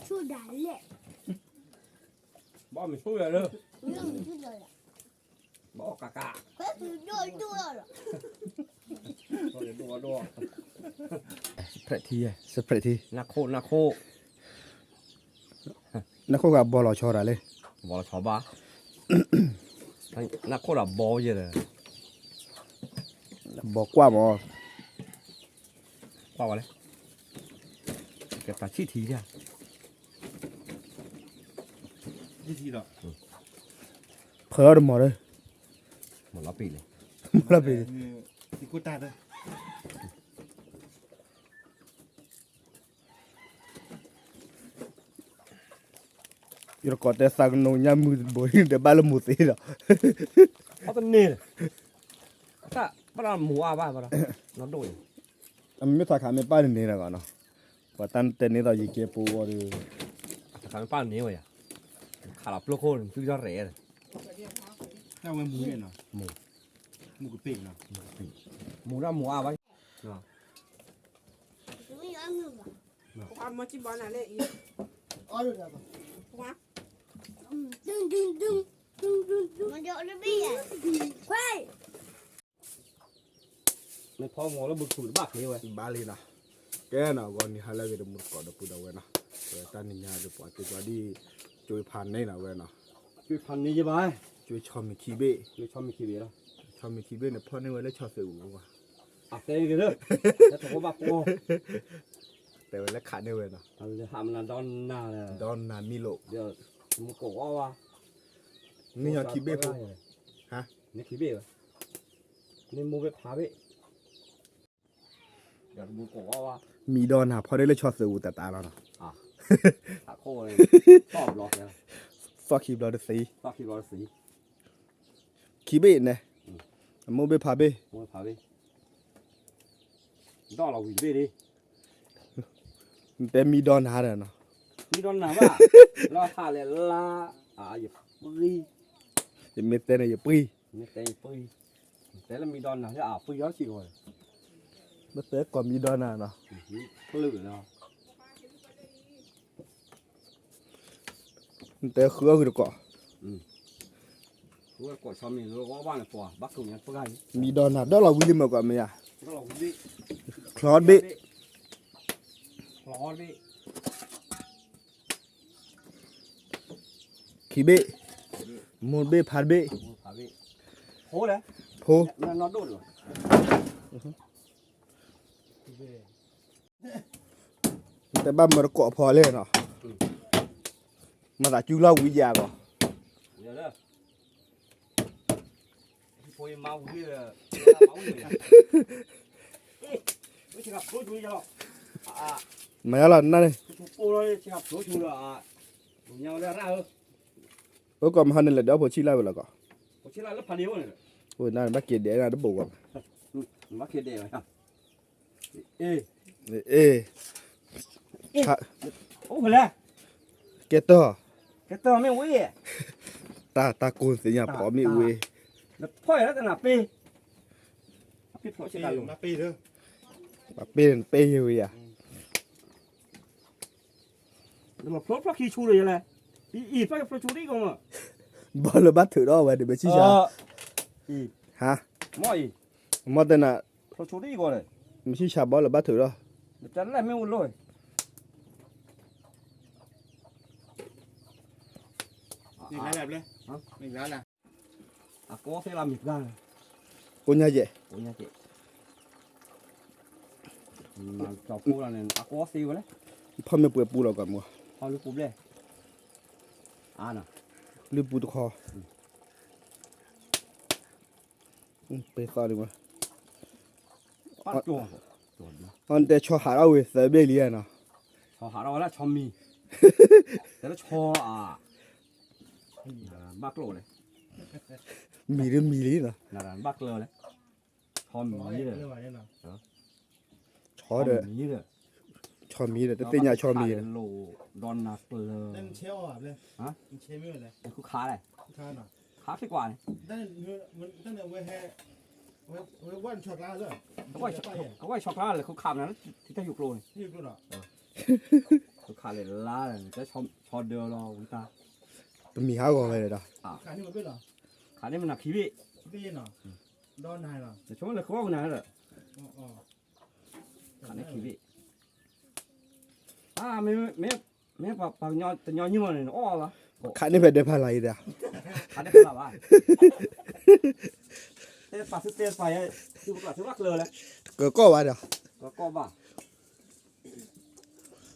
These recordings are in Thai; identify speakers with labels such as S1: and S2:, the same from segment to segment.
S1: 出来了，
S2: 把没出来了，
S1: 不用出来了，
S2: 把嘎嘎，
S1: 快点多了。
S2: 多，spread
S3: ทีspread ที
S2: นักโค
S3: นักโคกับบอลเราชออะไรเลย
S2: บอกชาวบ้านนักโคดับบอลเยอะเลย
S3: บอกกว่าหมอ
S2: ว่าอะไรเก็บตาชี้ทีเนี่ย
S4: ยี่สิบหรอ
S3: เพิ่มหมอเลย
S2: หมดแล้วปีเลย
S3: หมดแล้วไป
S4: ที่กูตาด้วย
S3: ยูโรกอเตสังโนยามือบอยเดบาลมูตีหรอ
S2: เขาต้นนี่ถ้าบ้านหมูอาบ้านบ้านน้องโดย
S3: อันไม่ถาขาไม่ป้าเนี่ยนะก่อนเนาะว่าตั้งแต่นี้เราอยู่เก็บปูวอร์
S2: ขาไม่ป้านนี้วะขาลับโลโก้ซื้อยอดเรย์
S4: น่าเว้นหมูเนี่ยเนาะหมูกระปิกเนาะ
S2: หมูน้ำหมูอาบ้าน
S1: 怎么样子吧？
S5: 我没去帮那来，
S1: 哦，这个。
S5: 我
S1: 噔噔噔噔噔噔，我叫这边呀，快！
S2: ไม่พอหมอแล้วบุกถูบ้าเลยเว้ย
S3: บาลีนะแกน่ะก่อนนี่ฮาลาเวดมุดก่อนเดปูดาเวนะแต่นี่ยาจะปวดตัวดีช่วยผ่านได้นะเวนะ
S2: คือพันนี้ใช่ไหม
S3: ช่วยชอมมีคีเบ้
S2: คือชอบมีคีบีแล้ว
S3: ชอมมีคีเบ้เนี่ยพ่อเนี่ยเวลาชอบเสือว่ะ
S2: อ่ะเต้กันเลยแล้วถูกบ้าโป้
S3: แต่เวลาขาดเนี่ยเวนะ
S2: อันนี้ทำนั่นดอนน่าเลย
S3: ดอนนามิโล
S2: เดี๋ยวมึงโกะว่า
S3: นี่ยาคีเบ้พูฮะ
S2: นี่คีเบ้นี่มูเบพาเบ้เดี๋ยวมึงโกะว่า
S3: มีดอนหาพอได้เลยชอบเสือแต่ตาเราเนาะ
S2: อ่ะตะโคเลยชอบล็อกเลย
S3: fuck you blood see
S2: ชอบคีบอลสี
S3: คีเบ้เนี่ยโมเบพาเบ้
S2: มูเบพาเบ้ดอเราวิ่งเบ้ดิ
S3: แต่มีดอนหาเนาะ
S2: นี่ดอนน่ะว่าเราพาเลยละอย่าปุย
S3: จะมีแต่เนี่ยอย่าปุ้ย
S2: นี่เตะปุยแต่แล้วมีดอนน่ะจะปุยย้อนสิก่อน
S3: มาเตะก่อนมีดอนเนาะ
S2: ปลื้มเนาะ
S3: แต่เครือคือก่อน
S2: รู้ว่ากดชอมมีรู้ว่าบ้านเนี่ยปวดบักตุ่มยังปวดกัน
S3: มีดอนหาดอเราวิลลี่มาก่อนไหมอ่ะ
S2: ก็เราวิ่ง
S3: คลอดเบ้
S2: คลอดดิ
S3: คีเบ้โมเบ้พาเบ้
S2: มูพาเบ้โหเลย
S3: โพ
S2: นั่นนอนโดดเหรอ
S3: แต่บ้านมันเกาะพอเลยเนาะมาจากจุฬาวิทยาก่อน
S2: เดี๋ยวเด้อพอยเมาวิ่งเลยเมาเลยเอ๊ะไม่ใช่ครับโผล่ชูจะหรอก
S3: มาแล้วนั่นเลย
S2: ถูกโป้เลยใช่ครับโผล่ชูเลยผมยังได้ร่าเหรอ
S3: โอ้ก่อนมาเนี่ยเดี๋ยวผมชี้ไล่ไปแล้วก่อน
S2: ผมชื่ออะไรแล้วพันเดียวเนี่ย
S3: โอ้ยนั่นมาเกลียดเดี๋ยวนั่นบุกก่อน
S2: มาเขียนเดียวครับเอ๊
S3: เอ๊ะ
S2: โอ้โหเลย
S3: เกต่อ
S2: แกตัวไม่วิ่ง
S3: ตาโกนเสียงพร้อมนี่เว้ย
S2: แล้วพ่อยแล้วแต่หนาปีพี่พ่อ
S4: ปี
S2: ใช่กันลง
S4: มาปีเด้อ
S3: เป็นเป้ยเว้ยอ่ะ
S2: แล้วมาพลอขี้ชูเลยอะไรอีพลอชูนี่ก็มา
S3: บอลบัตถือรอไว้เดี๋ยวไปชี้ชา
S2: อี
S3: ฮะ
S2: มอย
S3: มอเตอร์น่ะ
S2: พลอชูนี่ก็เลย
S3: ไม่ชี้ชาบอลบัตถือรอ
S2: จะไล่ไม่วุ่นเลย
S4: นี่ร้านแบบเลยนี่ร้านละ
S2: ก็ใช้ลำหยิบได้
S3: กูเนี่ยเจ๊
S2: โอ้ยเจ๊มันจอบปูแล้วเนี่ยก็ซิวเลย
S3: พ่อไม่เปิดปูเราก่อนมั้ง
S2: พอลูกปูเลยน่ะ
S3: รีบปูตะคอไปข้อดีมั้ง
S2: ปัดจวงจวงนะ
S3: อันแต่ชอหาเอาเว้ยเสือเบลียนะ
S2: ชอหาเราแล้วชอมมีแต่แล้วชอบักโลเลย
S3: มีหรือมีลีนะ
S2: นั่นบักโลเลยชอมมีเลย
S4: เรื่องอะไรเนาะ
S3: ชอเด้อ
S2: มีเลย
S3: ชอมีเด้อแต่เตี้ยชอมี
S2: โลดอนนัสเลย
S4: นั่นเชลอ่ะเลยเชลไม่เลย
S2: คือค้าเลย
S4: ทานอ่ะ
S2: ค้าดีกว่าเนี่ย
S4: นั่นมันนั่นเอาไว้ให้ไว้วันช็อตลาเลย
S2: เขาว่าช็อกโกแลตเลยเขาขำนะที่จะอยู่โกลนี่
S4: นี่กูเนาะ
S2: ขาเลยล้าเลยจะชอเดียวรอวิตา
S3: ตัวมีข้าวก่อนเลยเด้อ
S4: ขานี่มันเป็นเหรอ
S2: ขานี่มันหนักขี้พี่
S4: เป็นเหรอดอนนายเหรอ
S2: แต่ช่วงเลยเขาว่าไงเหรอ
S4: อ๋อ
S2: ขานี่ขี้พี่ไม่ปากย่อแต่ย่อยิ่งมันอ้อเหรอ
S3: ข้านี่เป็นเด็กพาไรเด้อ
S2: ขานี่เป็นอะไรวะเตะปากเตะไฟคือปากถือว่าเลยแหละ
S3: ก็ว่าเด้อ
S2: ก็บ้า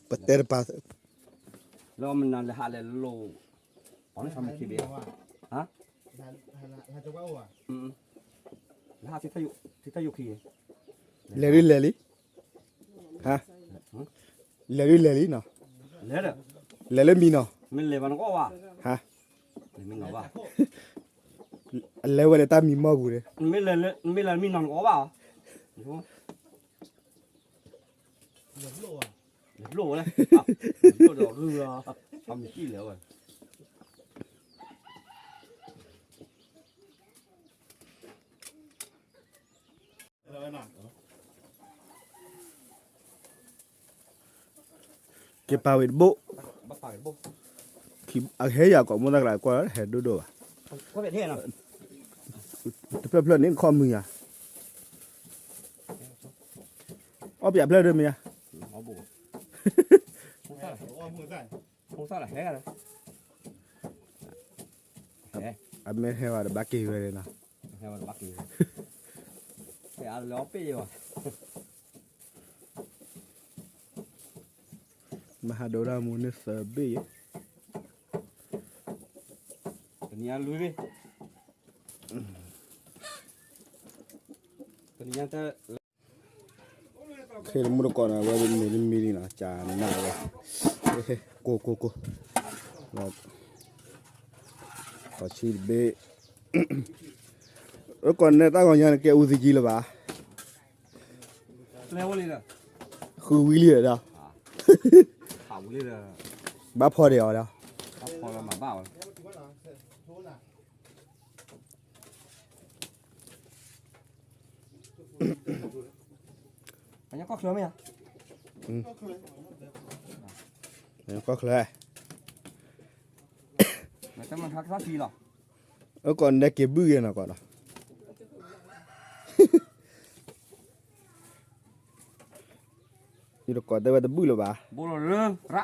S3: ปะเตอร์ปา
S2: แล้วมันนั่นเลยหาเลยโลอ๋อนี่ทำขี้พี่ฮะ
S4: หาจะว่าว่ะ
S2: แล้วหาที่ทายุขี้
S3: เลลี่ฮะเลลี่เนาะ
S2: เละเด้อ
S3: เลมีเนาะ
S2: มันเลยมันก็ว่า
S3: ฮะ
S2: มันก็ว่า
S3: เลวเลยตามีมาบูเลย
S2: ไม่เลยมีนอนก็ว่า
S4: หลงโลอ่ะ
S2: โลเลยโลดอกเรือทำขี้แล้วอ่ะ
S4: น่ะ
S3: เก็บปลาไว้โบ
S2: บ้าไปบุ๊ก
S3: ที่อาเฮียก็มันอะไรก็เห็ดดูอ่ะ
S2: ก็เป็นเท่นะ
S3: เพื่อนนี่ข้อมืออ่ะอ๋อเปียเพื่อนด้วยมั้ย
S2: เอาบุ๊ก
S4: ว่ามือใส่
S2: คงซ่าละแฮ่เลยแฮ่
S3: อเมริกาว่าบักกี้เว้ยนะ
S2: แฮ่มันบักกี้แฮ่ล้อปีว่ะ
S3: มหาโดรามูนิสบี
S2: ตัวนี้ลุยดิตัวนี้จะ
S3: เคยมุดก่อนนะว่าเป็นมีนี่นะจานน่าเลยโกเราขอชีดเบะแล้วก่อนเนี่ยตั้งก่อนยังแกอุซิจีหรือเปล่า
S2: เร็วเลยนะ
S3: คือวิลลี่เหรอ
S2: ข่าวเลยนะ
S3: บ้าพอเดียวแล้ว
S2: พอเรามาบ้าอันนี้ก็เคลื่อนไหมอ่ะ
S3: ก็เคย
S2: แต่มันทักทักทีหรอ
S3: แล้วก่อนเนี่ยเก็บบื้อนะก่อนนะนี่เราก่อนได้ว่าจะบื้อหรือเปล่า
S2: โบราณเรื่องระ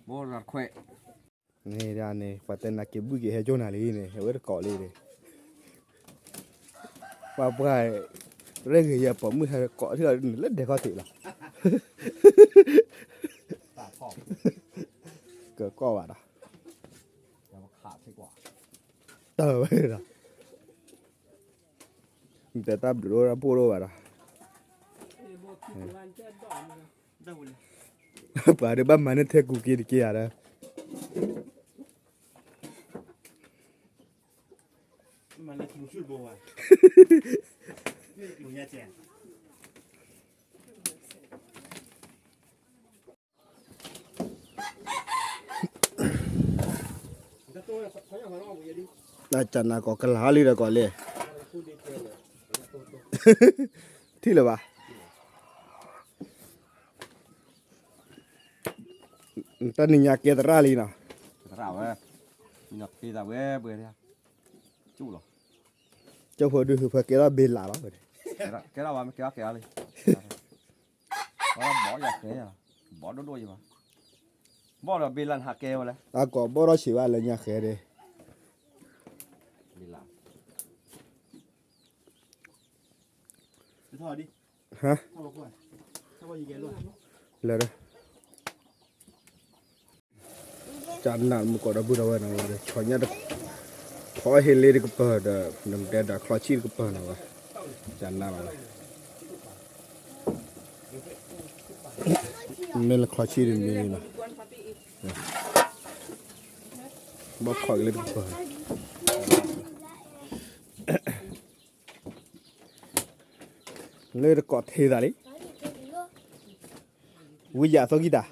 S2: โบราณแคว
S3: นี่ด้านนี้ปัตตานีเก็บบื้อเกี่ยวกับโจนาลีนี่เว้ยก่อเลยว่าไปเรื่องเกี่ยวกับมือเกาะที่เราเล่นเด็กเขาติดหรอ
S2: ตาขอบ
S3: เกิดก็ว่าด่ะ
S2: แล้วขาดใช่กว่า
S3: เตอร์ไว้ด่ะแต่ตาดูเราพูดว่าด่ะ
S2: ได้เลย
S3: ป่าเดี๋ยวบ้านมันเนี่ยเทกูกินกี่อะไร
S4: มันเลยคิวชุดโบว่ะหนูยาแจง
S3: น่าจะน่าก็กระลาลีแล้วก็เลยที่เลยวะตอนนี้อยากเกิดอะไรลีนะ
S2: เราเว้ยมีนักตีตาเว้ยเบื่อเนี่ยจู้หรอ
S3: เจ้าพอดูคือพอเกิดอะไรเบลล่าแล้วเลย
S2: cái đó mà kéo kéo đi đó bỏ ra cái à bỏ đôi đôi gì mà bỏ là bị lần hạ keo này
S3: ตาก็บ่รอชีว่าเลยเนี่ยแค่เด้
S2: bị lần
S4: ไปทอดดิ
S3: ฮะ
S4: ทอดก่อนถ้าว่ายีแกล้วน
S3: เลยเด้อจานนั้นมันก็ได้บุญเอาไว้นะเว้ยขอเนี่ยขอเฮลิก็เปิดน้ำแดดคลอชีก็เปิดนะวะจานนั้นเลยนี่ละคลอชีมีนะบ่ขอเลยก็เปิดเลยก็เทดาลิวิยาสกิตา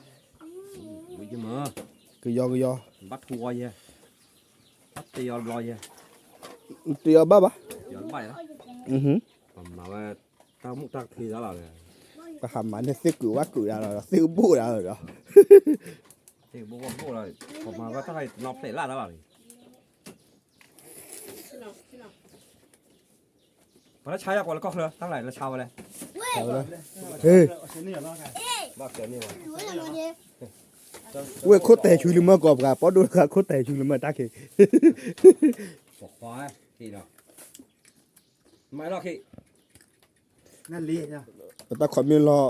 S2: bị cái mơ
S3: คือยอยอ
S2: bắt thua vậy bắt tiêu lo vậy
S3: เตียบ้าบ้า
S2: giờ nó bay đó
S3: อือหือ
S2: mà tao muốn tao thì đó là
S3: ก็ทำมันเนี่ยซื้อกูว่ากูแล้วซื้อบู้แล้วเหรอ
S2: thì bố bố là còn mà có thằng nọc sẽ là đó bảo
S5: พี่น้องพี่น้อง
S2: mà nó cháy ra còn nó có nữa thằng này nó chào vào đây
S3: เอาเลยเฮ้ย
S4: เอาเส้นนี่เหรอกัน
S2: bác kiểu như vậy
S1: รู้แล้วมันเนี่ย
S3: เว้ยโคตรแต่ชูลืมมากอบกับพอดูกับโคตรแต่ชูลืมมาตาเค
S2: bỏ khóa ấy thì nó máy nó khi
S4: นั่นเละจ้ะ
S3: ตาขอมีรอ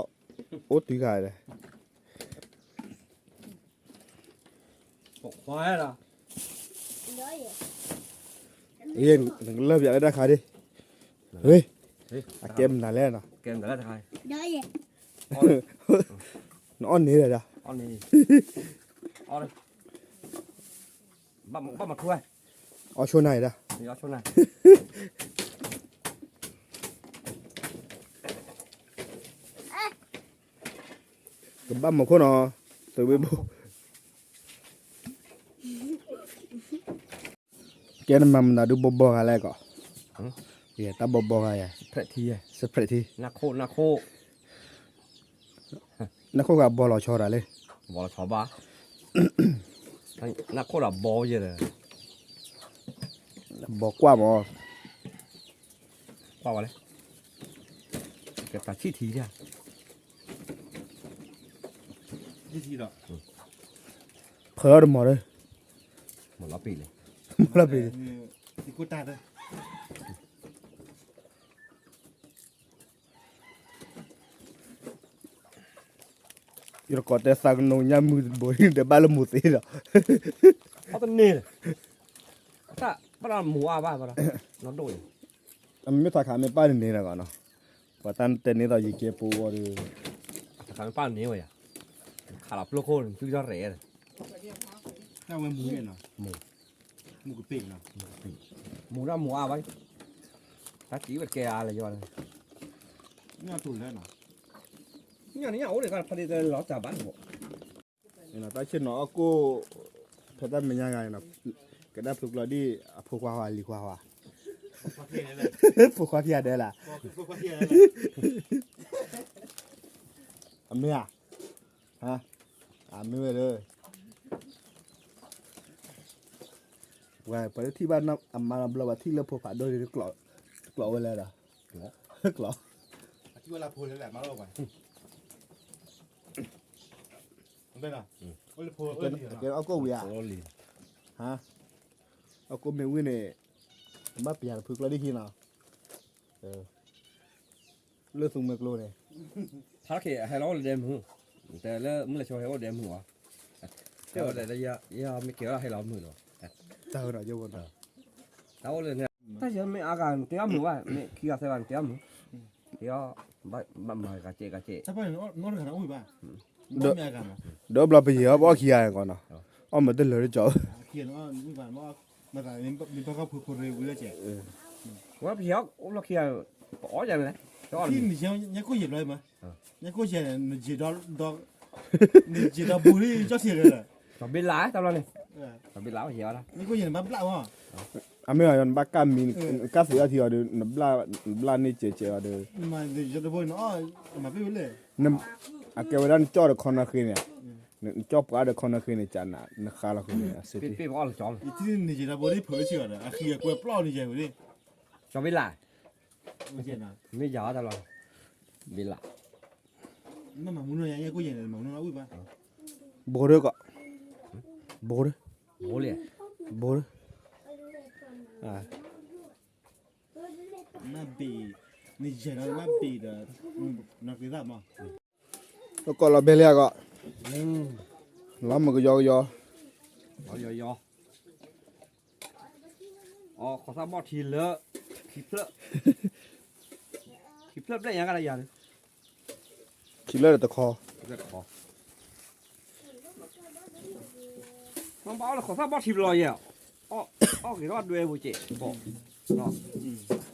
S3: โอ้ตีกายเลย
S2: bỏ khóa ấy là
S1: ร้อยอ่ะ
S3: เอ็นเริ่มอยากได้ราคาดิเฮ้ยเกมนานแล้วนะ
S2: kèm cả là thằng
S1: ร้อยอ่ะ
S3: nó onนี่เลยจ้ะ
S2: on đi on đi bắt mặt thôi
S3: อ๋อช่วงไหนจ้ะ
S2: thì nó chỗ này
S3: กับบ้านมาคนอ๋อตัวเบบแกนั่นมันน่ะดูบบอะไรก่อนเดี๋ยวตาบบอะไร
S2: phải thì
S3: สเปรย์ที่
S2: nạc khô
S3: นักเขากับบอลชออะไรเลย
S2: bỏ là chó ba nạc khô là bò gì rồi
S3: บอกกว่าหมอ
S2: qua vào đây cái ta chi thí nha
S4: ยี่ทีหรอ
S3: เพิ่มหมอเลย
S2: một lá pì này
S3: มาแล้วไป
S4: ที่กูตาเลย
S3: อยู่ก่อนแต่สั่งนงยามือบอยเดี๋ยวบ้านละหมูตีหรอ
S2: có tên nè ta bắt đầu mù à ba bắt đầu nó đổi
S3: มันไม่ถอยขาไม่ป้าหนึ่งนี่นะก่อนเนาะพอตั้งแต่นี้เราอยู่เก็บปูว่าดู
S2: thằng pan này vậy à khá là lô khô chứ cho rẻ rồi
S4: ถ้าเว้นหมูเนี่ยเนาะ
S2: หมู
S4: หมูกับเป็ดเนาะ
S2: mù ra mù à vậy ta chỉ vật kè là do này
S4: นี่เอาตุ่นแล้วเนาะ
S2: nhà này ổn để con phải đi nó chả bán bộ
S3: นี่นะตาเช่นเนาะกูเพชรได้เป็นยังไงเนาะก็ได้ฝึกเราดีผูกว่าลีกว่า
S4: พอเทียนเลย
S3: ผูกว่าเทียได้ล่ะ
S4: พอเทียนเลย
S3: ทำเนี่ยฮะไม่เลยว่าไปที่บ้านน้ำมาเราว่าที่เราผูกผ้าโดยกล่อไว้เลยล่ะกล่อ
S4: ที่เวลาพูดแล้วแหละมาแล้วก่อนมันเป็นอ่ะเวลาพูด
S3: เกิดเอาก็เวีย
S2: có lì
S3: ฮะเอาก็เมวิเนี่ยมาเปลี่ยนฝึกเราได้ทีเนาะเลือกส่งเมกโลเนี่ย
S2: thác thì hay nó là đem hưแต่แล้วมึงเลยช่วยให้เขาđem hư à cái đó là ya mấy kiểu là hay làm hư rồi
S3: เจ้าหน่อยเจ้าคนเนาะ
S2: tao lên nè ta giờ mấy à gan téo hư à mấy khi gặp bạn téo hư téo băm mày cà chê
S4: ถ้าเป็นน้องขนาดอุ้ยป่ะน้องมีอาการอ่ะ
S3: เดี๋ยวเราไปเหยียบว่าขี้อะไรก่อนเนาะอ๋อมันเดินเลยจ้ะ
S4: เขียนว่าอุ้ยป่ะว่ามาแต่มีพวกเขาพูดเร็วเลยเจ๊
S2: quá béo cũng là kia bỏ ra này cho
S4: ที่นี่เชียวยังกูเหยียบเลยมั้ยยังกูเหยียบเนี่ยจีดอนี่จีดอบุรีเจ้าเสียเลยเหรอ
S2: tao biết lái tao lo này tao biết lái hiểu đó
S4: นี่กูเหยียบมาเปล่าวะ
S3: อ่ะไม่เอาบักกามีกัสเสียทีอ่ะเดี๋ยวนับลานี่เจ๋อเดี๋ยว
S4: มาเดี๋ยวจะบอกเนาะมาไปเลย
S3: นั่นอ่ะแกวันนั้นจ่อเด็กคนนั้นคืนเนี่ยจ่อปลาเด็กคนนั้นคืนเนี่ยจันน่ะนักข่าวละคืนเนี่ยสิ
S2: biết bỏ là chọn
S4: ที่นี่จีดอบุรีเผยเชื่อเลยอ่ะขี้กูเปล่านี่เจ๊บุรี
S2: cho biết lái
S4: ไม่เจ๊นะ
S2: ไม่ยอตลอดบิละ
S4: นั่นหมามุนยังกูเหยียบหมามุนอุ้ยป่ะ
S3: โบเด้ก็โบเด้
S2: โอ้เลย
S3: โบเด้อ่ะ
S4: น่าบีนี่เจ๊นะน่าบีเด้อนักกีฬามา
S3: แล้วก็เราเบลียก็แล้วมันก็ยอย
S2: อ๋อขอทราบบ่ทีเลอะทีเพลอะทีเพลอะได้ยังไงอย่าง
S3: คิดเลยตะคอ
S2: rất khó nó bảo là khó sao bỏ thịt lòi vậy cái đó đuôi của chị bỏ đó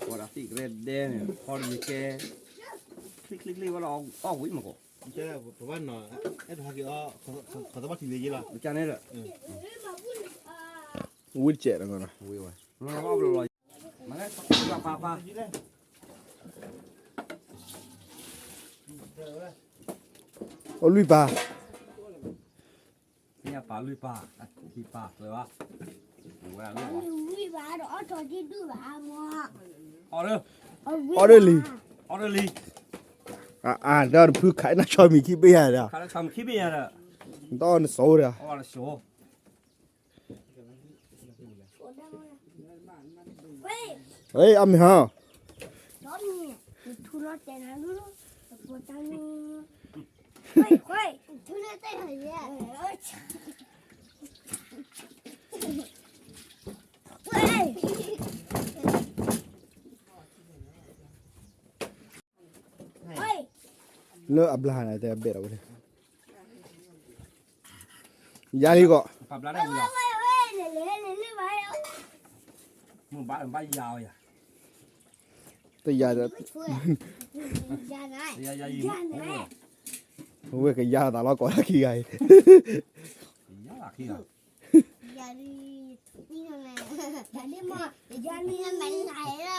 S2: bỏ đã xịt lên đen này con gì kê click vào đó quỷ mà cổ
S4: เจ๊เพราะว่าเนาะไอ้ทางกี้อ๋อเขาต้องมาทีเลยยี่ละ
S2: cha này rồi
S3: วิ่งเจ๋อกันนะ
S2: quỷ rồi nó bỏ lòi mà đấy pha
S3: โอ้ลุยปลา
S2: เนี่ยปลาลุยปลาที่ปลาเลยวะเวลาลุยวะ
S1: Ui bà đó cho đi đưa bà mua.
S2: ออเดอร์
S3: ออเดอร์ลี
S2: ออเดอร์ลี
S3: เดี๋ยวพูดขายน่าชอบมีขี้เบี้ยเด้อ
S2: ข้าราชการขี้เบียร์อ่ะ
S3: ต้องโซ่เด้อ
S2: อ๋อละโชว์
S3: เฮ้ยอ้ำฮะ
S1: Đó nè, thu nó tên là nó của ta nè. Quay, quay, thu nó tên là gì à? Quay.
S3: เลิกอับลาหน่อยแต่เบ็ดเอาไปเลยยาลีก็
S2: ปลาปลาได้บุญหรอ
S1: Quay, quay, lê vậy.
S2: มึงบ้ายาวอ่ะ
S3: แต่ยาจะ
S1: Ra này.
S2: ยายิง
S1: Ra này.
S3: เว้ยก็ยาตาเราก่อนขี้ไก่
S2: ยาขี้อ่ะ
S1: Ra đi. Đi nào nè. Ra đi mà. Ra đi mày lại đó.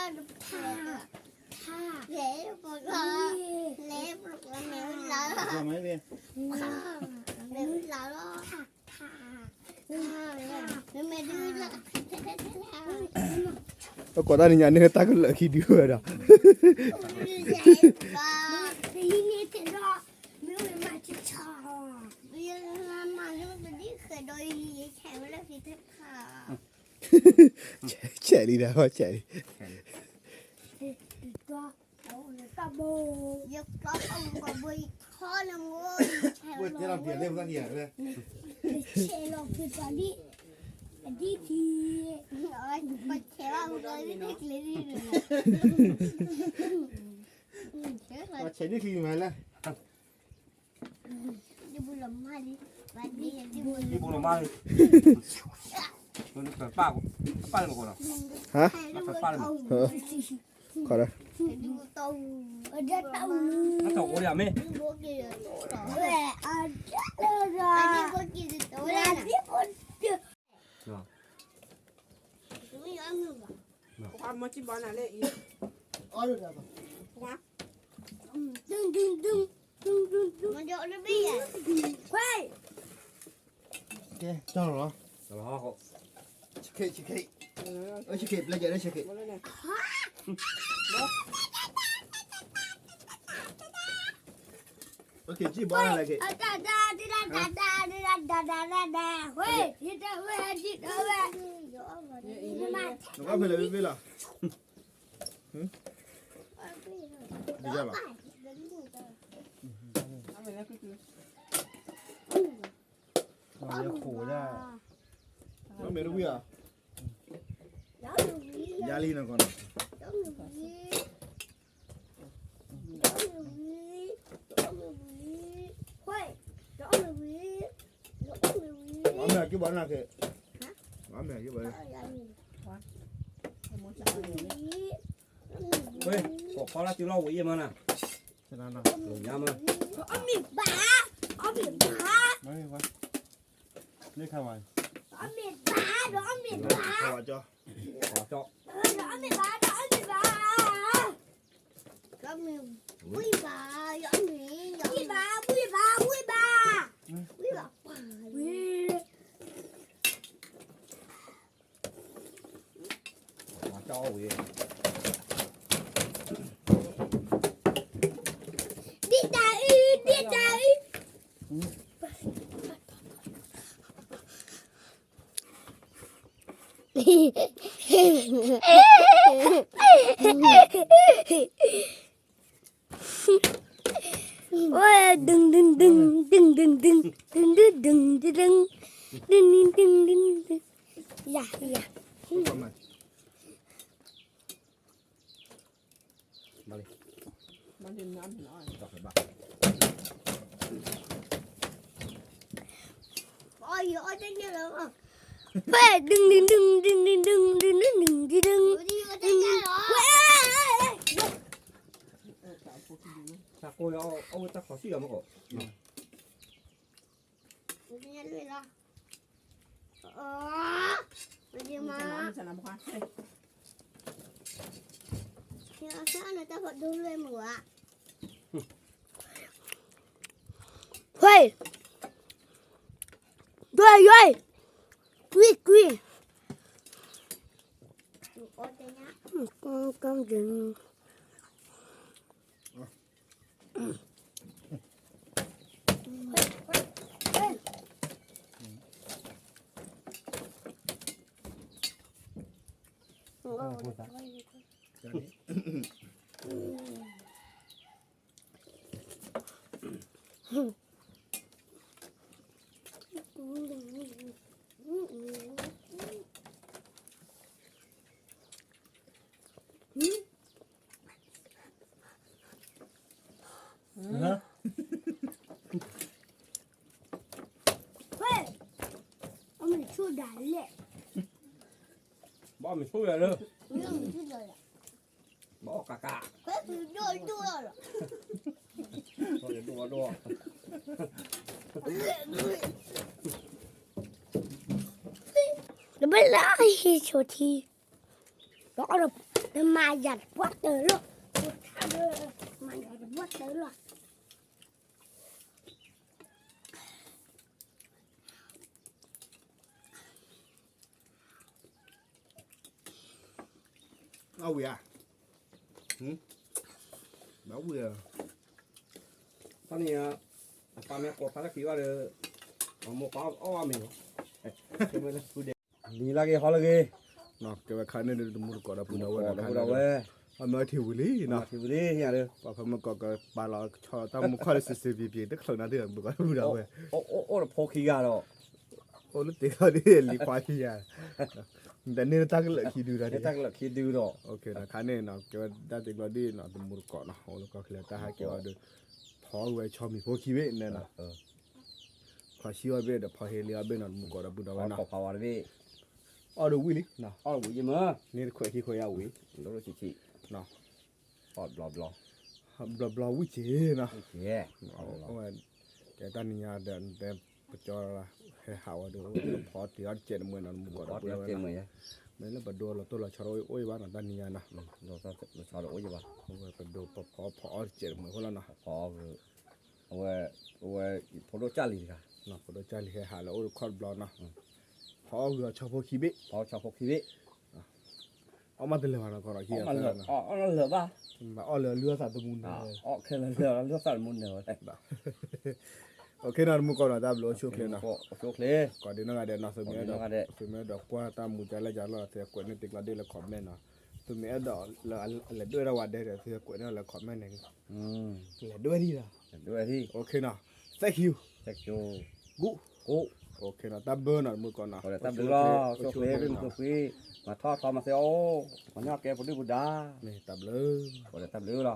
S1: Tha. Tha. Lễ một lần. Lễ một lần mẹ mình lỡ.
S4: ทำไมเนี่ย
S1: Tha. Mẹ mình lỡ đó. Tha. Tha. Tha. Mẹ đưa ra.
S3: แล้วก่อนตอนนี้เนี่ยตาก็เลิกขี้เดียวเด้อ
S1: Đi nghe thế đó. Mẹ mình mà chỉ chờ. Bây giờ mà nó đi khởi đôi chèo nó thì thế hả?
S3: แฉะดีนะว่าแฉะ
S1: Có bồ. Giật có không có bì khó lắm ơi.
S4: เว้ยที่เราเปลี่ยนเรื่องสักอย่างเลย
S1: Chè lọc thì có đi. Đi thì. Rồi, mà chè không rồi đi thích lấy đi rồi.
S4: มาใช้นี่คือมาแล้ว
S1: Đi bù lầm mai đi. Và đi đi bù
S2: ที่บุญมาเลยมันเกิดป้าเลยมาก่อนหรอ
S3: ฮะ
S1: lầm.
S3: ขอเลย
S1: Đi bù tàu. Ở đất tàu.
S2: ถ้าจบโอ้ยอ่ะแม่
S1: Đi bù kia rồi. Về ở đất rồi. Đi bù kia rồi. Đi bù kia. Đúng rồi ăn luôn.
S5: ความมอจิบอลน่ะเลยอี
S4: อ๋อดูได้ปะ
S1: Đừng đừng đừng đừng đừng đừng. Mà dọn nó biết à? Quay.
S4: แกเจ้าเหรอ
S2: แต่ว่าเขา
S4: ชิคกี้ชิคกี้แล้วจะได้ชิคกี้
S5: บอลเลยเนี่ย
S4: โอเคจีบอลอะไรกัน
S1: Da da da da da da da da da da da. Quay. Đi đâu về đi đâu về. Nhưng mà
S4: หนูก็ไปเลยไม่หรอดีจ้าหรอ
S5: เอาไปแล้วก็คือ
S4: มาเรียกขู่จ้าแล้วเมรุวิอ่ะ
S1: đó là gì?
S4: ยาลีนะก่อน
S1: Đó là gì? Đó là gì? Đó là gì? Quay. Đó là gì? Đó là gì?
S4: อ๋อแม่จีบอลอะไรกันอ๋อแม่จีบอล
S1: Đó là gì?
S5: มอจิบอล
S1: Đó
S5: เลย
S1: là gì?
S2: เฮ้ยบอกเขาละจิ้วเราวิ่งมาน่ะ
S4: ชนะนะ
S2: หลงยามา
S1: Có miệng bả. Có miệng bả.
S4: ไม่วะนี่ข้าววัน
S1: Có miệng bả. Đó miệng
S4: ข้าว
S1: bả.
S4: จ้า
S2: ขอเจาะ
S1: Đó miệng bả. Đó miệng bả. Có miệng. Ui bà. Đó miệng. Ui bà. Ui bà. Ui bà. Ui bà. Ui.
S2: ขอเจาะวิ่ง
S1: Đi chạy. Đi chạy. Ôi, đừng đừng đừng đừng đừng đừng đừng đừng đừng đừng đừng đừng đừng đừng đừng. Dạ dạ.
S4: ทำไม
S2: มาเลย
S5: มันเป็นน้ำหินอ่อน
S2: เจาะเห็นปะ
S1: Ôi ôi đánh nhau rồi không? Ê, đừng đừng đừng đừng đừng đừng đừng đừng đừng đừng đừng đừng.
S2: ถ้าโอ้ยเอาตะขอเสียมาก่อน
S1: Đi
S5: มันจะน้ำ
S1: mà.
S5: สนามควานเฮ้ย
S1: Sao người ta vẫn đưa lên mửa. เฮ้ยด้วยกุยก็ดึง
S4: ฮะ
S1: เฮ้ยเอามันช่วยได้เลย
S2: บ่มันช่วยเลย
S1: เรื่องมันช่วยได้
S2: บ่กะกะ
S1: เฮ้ยคือโดนตัวหรอ
S2: ตัว
S1: nó mới lấy cho thi đó là mà giặt quát tới luôn mà giặt quát tới luôn
S3: เอาเวียเอาเวีย
S2: ตอนนี้ปลาแม่กดภารกิจว่าเลยหมกปลาอ้อมเหรอใช่ไหมล่ะกูเด็กดีละกี่ฮอลละกี่
S3: เนาะแกว่าคันนี่ดูมือก่อนปุ่นเอาไว้
S2: đó là về
S3: เอามาที่วิลี่เนาะ
S2: thì đi nhà được
S3: ว่าพมันก็ปลาเราชอตามมุขอะไรสิบีบีตึกเขาหน้าเดือนบุกเอาบุกเอาไว้
S2: ô là phô khí gà đó
S3: โอ้ลูกตีเขาดิลีควายที่ยาแต่นี่ตั้งเลยคิดดูได้
S2: cái tắc là khi đưa đó
S3: โอเคนะคันนี่เนาะแกว่าได้ติดเราดีเนาะดูมือก่อนเนาะโอ้แล้วก็เคลียร์ตาให้แกว่าดูพอไว้ชอมีพวกขี้เว้เนี่ยนะพอชิวเว้เดี๋ยวพอเฮลียเว้เนาะมือก่อนบุกเอาไว้
S2: có
S3: เนาะ
S2: có vào đi
S3: อ๋อดูวิลี่เนาะ
S2: ô buổi gì mà
S3: นี่คุยที่คุยเอาวิ
S2: đó là chị
S3: nó
S2: bọt lò lò
S3: บลาบลาวิจิเนาะ
S2: yeah
S3: เอาไว้แกตอนนี้เดินเดินประจอละให้หาดูพอที่อันเจ็ดมือนั่นมือก่อน
S2: bọt
S3: บุก
S2: leo
S3: เอาไว้
S2: trên
S3: เนาะ
S2: mày
S3: ไม่แล้วบัดดูเราตัวเราชอบโอ้ยบ้านตอนนี้นะ
S2: rồi sao nó sao đổi gì bà
S3: เอาไว้บัดดูพอเจ็ดมือคนละเนาะ
S2: có ôi phô đô cha lì cả
S3: เนาะพอดูใจให้หาแล้วโอ้ยคอร์ดบลาเนาะพอเรือชอบพวกขี้เบ๊
S2: có cho phô khí đấy
S3: เอามาเดินเลยนะก่อนขี้
S2: ó
S3: อะ
S2: mà
S3: ไร
S2: lửa
S3: นะ
S2: ó nó lửa ba
S3: อ๋อเรือสัตว์ตะมุน
S2: ó cái là lửa sao muốn nữa
S3: โอเคนะมือก่อนนะดับโลช่วยเลยนะ
S2: có chốt lê
S3: ก่อนเดี๋ยวนั่งเดี๋ยวนะสมัย
S2: nó
S3: ดอก
S2: ra đây
S3: สมัยดอกกว่าตามมือใจละจานละเสียกวนนี่ติดละเดือนละคอมเมนต์นะสมัยดอกละด้วยระหว่างเดือนเสียกวนนี่ละคอมเมนต์เองละด้วยดีละ
S2: đưa đi
S3: โอเคนะ thank you
S2: chắc cho
S3: กู
S2: cố
S3: โอเคนะตับเบอร์นะมือก่อนนะ
S2: rồi ta được lo chốt lê bên cửa phi mà thoa thoa mà xe ô mà nhóc kia phụ đi phụ đá
S3: นี่ตับเลย
S2: rồi ta được lo